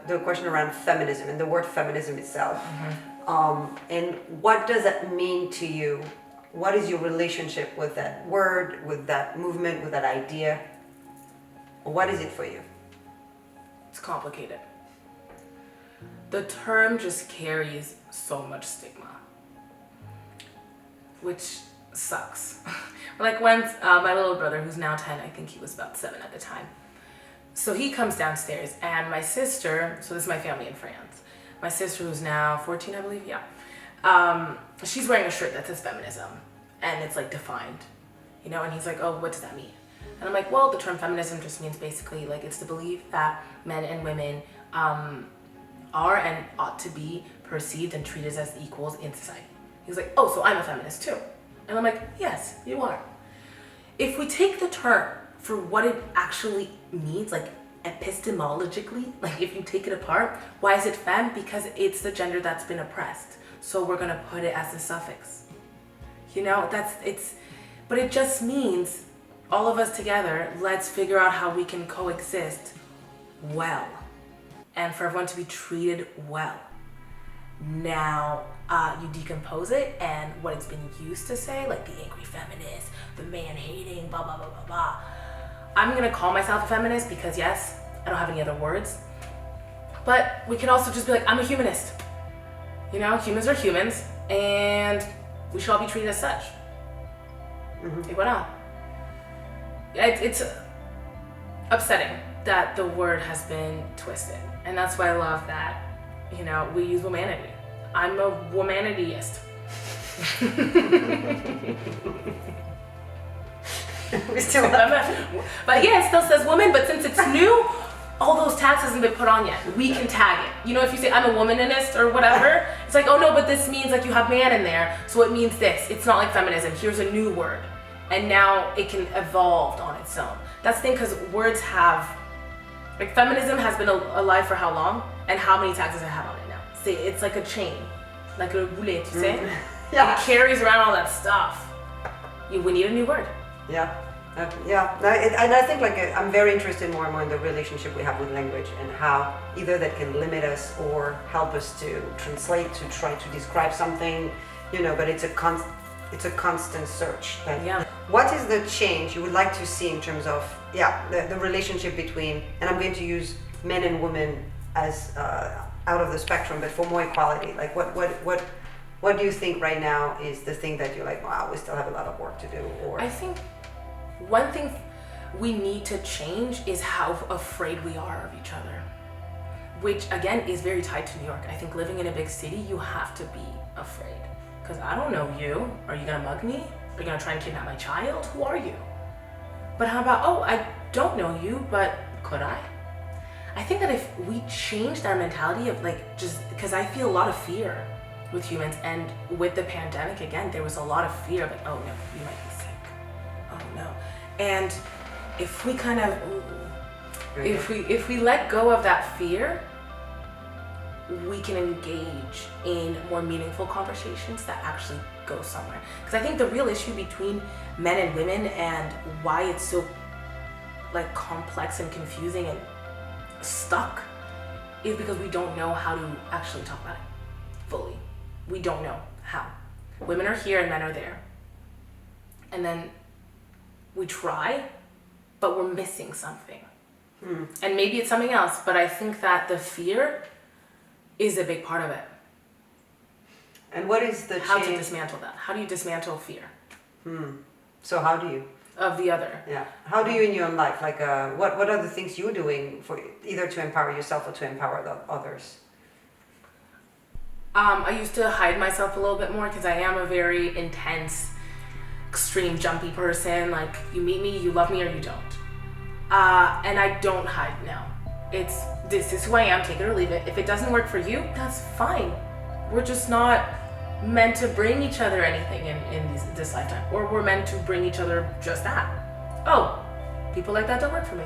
the question around feminism and the word feminism itself. And what does that mean to you? What is your relationship with that word, with that movement, with that idea? What is it for you? It's complicated. The term just carries so much stigma, which sucks. Like when my little brother, who's now 10, I think he was about 7 at the time. So he comes downstairs and my sister, so this is my family in France. My sister, who's now 14, I believe, she's wearing a shirt that says feminism and it's like defined, you know, and he's like, oh, what does that mean? And I'm like, well, the term feminism just means basically like it's the belief that men and women are and ought to be perceived and treated as equals in society. He's like, oh, so I'm a feminist too. And I'm like, yes, you are. If we take the term for what it actually means, like epistemologically, like if you take it apart, why is it femme? Because it's the gender that's been oppressed. So we're gonna put it as a suffix. You know, but it just means all of us together, let's figure out how we can coexist well and for everyone to be treated well. Now, you decompose it and what it's been used to say, like the angry feminist, the man-hating, blah, blah, blah, blah, blah. I'm gonna call myself a feminist because yes, I don't have any other words. But we can also just be like, I'm a humanist. You know, humans are humans and we should all be treated as such. Et voilà. It's upsetting that the word has been twisted. And that's why I love that, you know, we use womanity. I'm a womanityist. We still but yeah, it still says woman, but since it's new, all those tags hasn't been put on yet. We can tag it. You know, if you say I'm a womanist or whatever, it's like, oh no, but this means like you have man in there, so it means this. It's not like feminism. Here's a new word. And now it can evolve on its own. That's the thing, because words have, like feminism has been alive for how long? And how many tags does it have on it now? See, it's like a chain, like a boulet, tu sais? Yeah. It carries around all that stuff. We need a new word. Yeah. And I think like I'm very interested more and more in the relationship we have with language and how either that can limit us or help us to translate, to try to describe something, you know, but it's a constant search. Yeah. What is the change you would like to see in terms of the relationship between, and I'm going to use men and women as out of the spectrum, but for more equality? Like what do you think right now is the thing that you're like, wow, we still have a lot of work to do? Or I think one thing we need to change is how afraid we are of each other, which again is very tied to New York. I think living in a big city, you have to be afraid. Because I don't know you. Are you gonna mug me? Are you gonna try and kidnap my child? Who are you? But how about, oh, I don't know you, but could I? I think that if we changed our mentality of like, just because I feel a lot of fear with humans, and with the pandemic, again, there was a lot of fear, like, oh no, you might be sick. Oh no. And if we kind of, if we let go of that fear, we can engage in more meaningful conversations that actually go somewhere. Because I think the real issue between men and women and why it's so like complex and confusing and stuck is because we don't know how to actually talk about it fully. We don't know how. Women are here and men are there. And then we try, but we're missing something. And maybe it's something else, but I think that the fear is a big part of it. And what is the How change? to dismantle that? How do you dismantle fear? So how do you? Of the other. Yeah. How do you in your own life? Like, what are the things you're doing for either to empower yourself or to empower the others? I used to hide myself a little bit more because I am a very intense, extreme, jumpy person. Like, you meet me, you love me, or you don't. And I don't hide now. This is who I am, take it or leave it. If it doesn't work for you, that's fine. We're just not meant to bring each other anything in this lifetime. Or we're meant to bring each other just that. Oh, people like that don't work for me.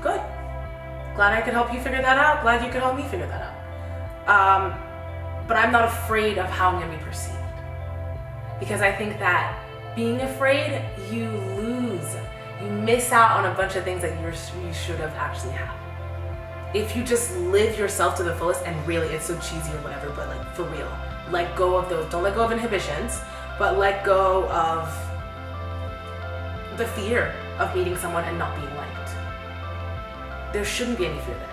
Good. Glad I could help you figure that out. Glad you could help me figure that out. But I'm not afraid of how I'm gonna be perceived. Because I think that being afraid, you lose. You miss out on a bunch of things that you should have actually had. if you just live yourself to the fullest, and really it's so cheesy or whatever, but like for real, let go of those, don't let go of inhibitions, but let go of the fear of meeting someone and not being liked. There shouldn't be any fear there.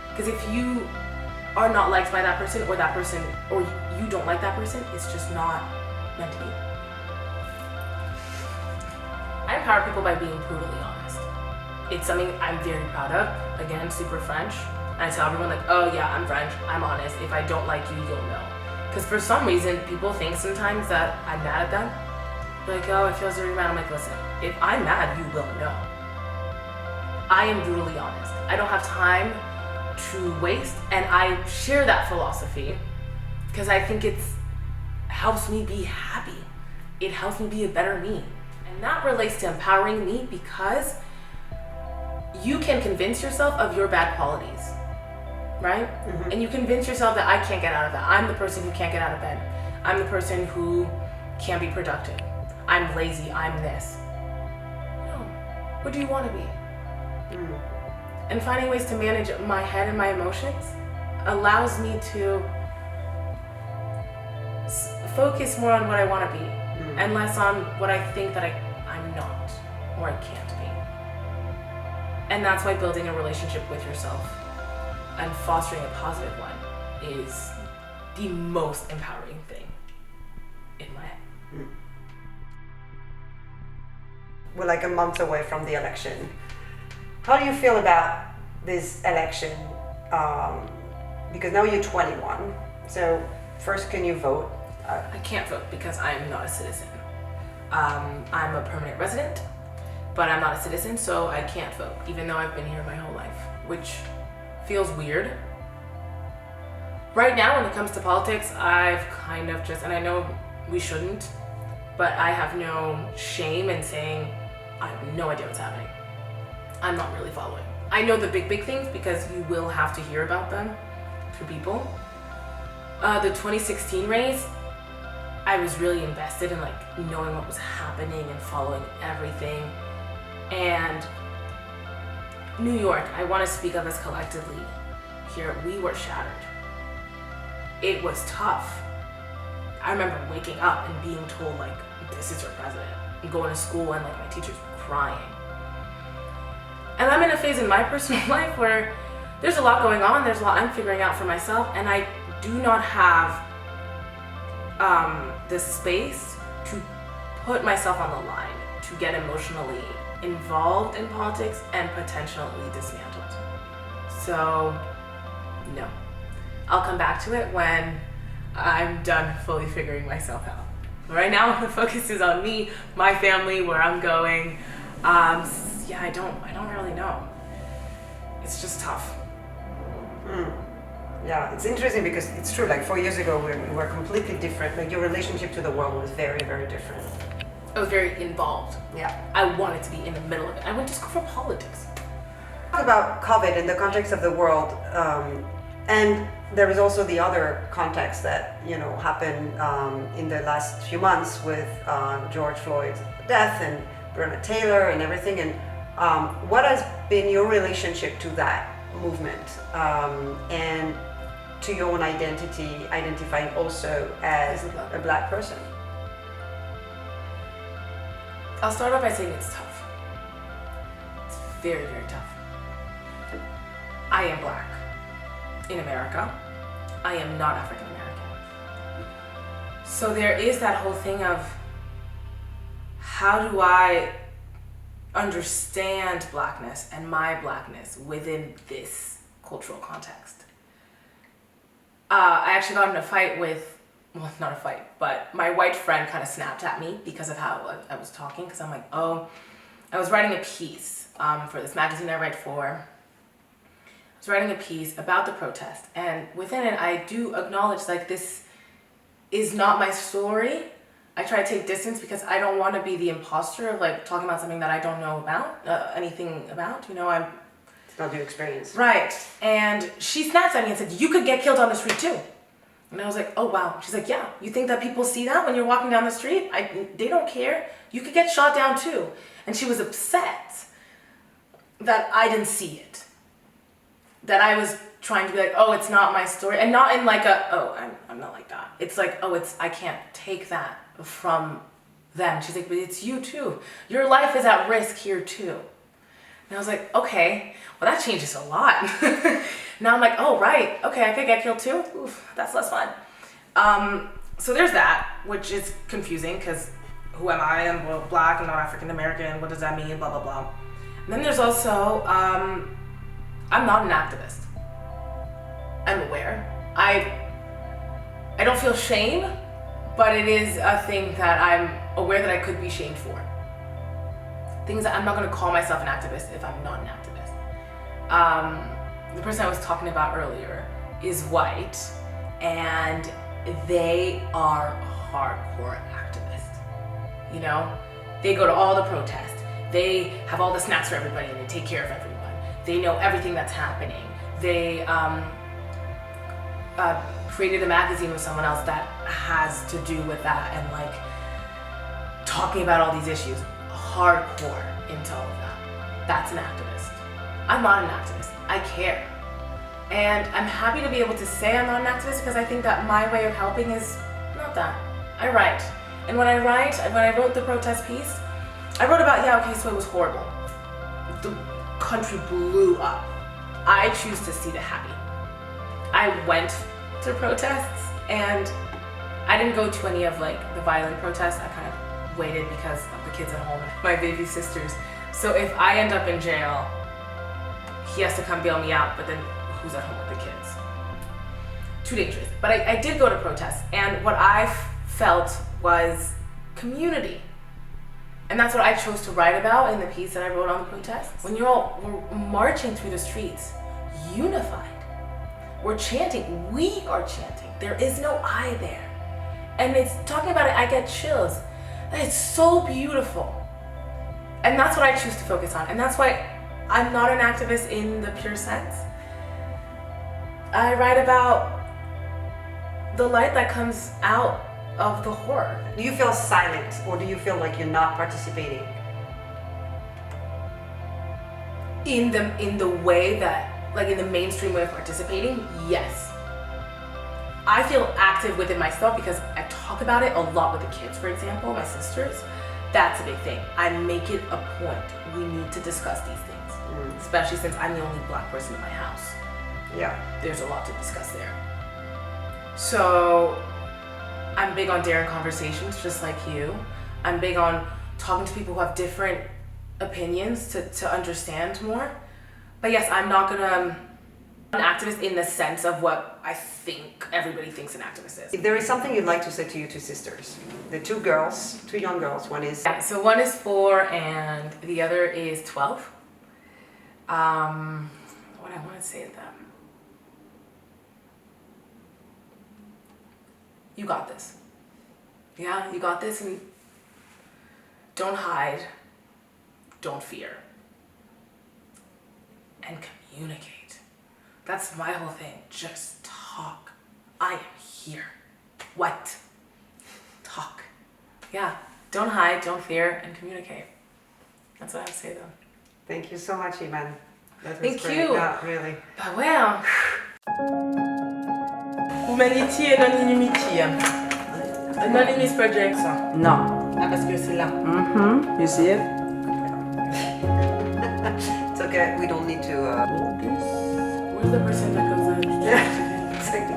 Because if you are not liked by that person, or you don't like that person, it's just not meant to be. I empower people by being brutally honest. It's something I'm very proud of. Again, super French. And I tell everyone like, oh yeah, I'm French, I'm honest. If I don't like you, you'll know. Because for some reason, people think sometimes that I'm mad at them. They're like, oh, I feel so mad. I'm like, listen, if I'm mad, you will know. I am brutally honest. I don't have time to waste, and I share that philosophy because I think it helps me be happy. It helps me be a better me. And that relates to empowering me because you can convince yourself of your bad qualities, right? Mm-hmm. And you convince yourself that I can't get out of that. I'm the person who can't get out of bed. I'm the person who can't be productive. I'm lazy, I'm this. No, what do you want to be? Mm. And finding ways to manage my head and my emotions allows me to focus more on what I want to be and less on what I think that I'm not or I can't be. And that's why building a relationship with yourself and fostering a positive one is the most empowering thing in my head. We're like a month away from the election. How do you feel about this election? Because now you're 21. So first, can you vote? I can't vote because I am not a citizen. I'm a permanent resident, but I'm not a citizen, so I can't vote, even though I've been here my whole life, which feels weird. Right now, when it comes to politics, I've kind of just, and I know we shouldn't, but I have no shame in saying I have no idea what's happening. I'm not really following. I know the big things because you will have to hear about them through people. The 2016 race, I was really invested in like knowing what was happening and following everything. And New York, I want to speak of us collectively here, we were shattered. It was tough. I remember waking up and being told like, this is your president, and going to school and like my teachers crying. And I'm in a phase in my personal life where there's a lot going on, there's a lot I'm figuring out for myself, and I do not have the space to put myself on the line, to get emotionally involved in politics and potentially dismantled. So, no. I'll come back to it when I'm done fully figuring myself out. Right now, the focus is on me, my family, where I'm going. Yeah, I don't really know. It's just tough. Yeah, it's interesting because it's true, like 4 years ago we were completely different. Like your relationship to the world was very, very different. I was very involved. Yeah. I wanted to be in the middle of it. I went to school for politics. Talk about COVID in the context of the world, and there is also the other context that, you know, happened in the last few months with George Floyd's death and Breonna Taylor and everything. And what has been your relationship to that movement and to your own identity, identifying also as a Black person? I'll start off by saying it's tough. It's very, very tough. I am Black in America. I am not African American. So there is that whole thing of how do I understand Blackness and my Blackness within this cultural context. I actually got in a fight with, well, not a fight, but my white friend kind of snapped at me because of how I was talking, because I'm like, oh, I was writing a piece for this magazine I write for. I was writing a piece about the protest, and within it, I do acknowledge like this is not my story. I try to take distance because I don't want to be the imposter of like talking about something that I don't know about, anything about, you know, it's not your experience. Right. And she snapped at me and said, you could get killed on the street too. And I was like, oh wow. She's like, yeah, you think that people see that when you're walking down the street? They don't care. You could get shot down too. And she was upset that I didn't see it. that I was trying to be like, oh, it's not my story, and not in like a, oh, I'm not like that. It's like, oh, I can't take that from them. She's like, but it's you too. Your life is at risk here too. And I was like, okay, well that changes a lot. Now I'm like, oh right, okay, I could get killed too. Oof, that's less fun. So there's that, which is confusing because who am I? I'm black, I'm not African American. What does that mean? Blah blah blah. And then there's also, I'm not an activist. I'm aware. I don't feel shame, but it is a thing that I'm aware that I could be shamed for. Things that I'm not going to call myself an activist if I'm not an activist. The person I was talking about earlier is white, and they are hardcore activists. You know, they go to all the protests. They have all the snacks for everybody, and they take care of everyone. They know everything that's happening. They created a magazine with someone else that has to do with that, and like talking about all these issues, hardcore into all of that. That's an activist. I'm not an activist. I care. And I'm happy to be able to say I'm not an activist because I think that my way of helping is not that. I write. And when I wrote the protest piece, I wrote about, yeah, okay, so it was horrible. The country blew up. I choose to see the happy. I went to protests, and I didn't go to any of like the violent protests. I kind of waited because of the kids at home, my baby sisters. So if I end up in jail, he has to come bail me out, but then who's at home with the kids? Too dangerous. But I did go to protests, and what I felt was community. And that's what I chose to write about in the piece that I wrote on the protests. When we're marching through the streets, unified. We're chanting, we are chanting. There is no I there. And it's talking about it, I get chills. It's so beautiful. And that's what I choose to focus on. And that's why I'm not an activist in the pure sense. I write about the light that comes out of the horror. Do you feel silent, or do you feel like you're not participating? In the way that, like in the mainstream way of participating, yes. I feel active within myself because I talk about it a lot with the kids, for example, my sisters. That's a big thing. I make it a point. We need to discuss these things, especially since I'm the only black person in my house. Yeah. There's a lot to discuss there. So I'm big on daring conversations, just like you. I'm big on talking to people who have different opinions to understand more. But yes, I'm not gonna an activist in the sense of what I think everybody thinks an activist is. If there is something you'd like to say to your two sisters, the two young girls, one is... Yeah, so one is 4 and the other is 12. What I want to say to them. You got this. Yeah, you got this, and don't hide, don't fear, and communicate. That's my whole thing. Just talk. I am here. What? Talk. Yeah, don't hide, don't fear, and communicate. That's what I would say though. Thank you so much, Iman. That was Thank great. you. Yeah, really. Bah ouais. Womanity and Anonymity. Anonymous Project, ça. No. Ah, parce que c'est là. You see it? It's okay. We don't need to... Where's the person that goes in? It's like...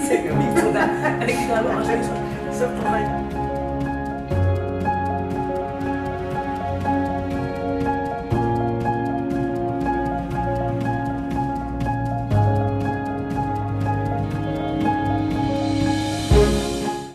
C'est comme ça. Avec la manche, ça.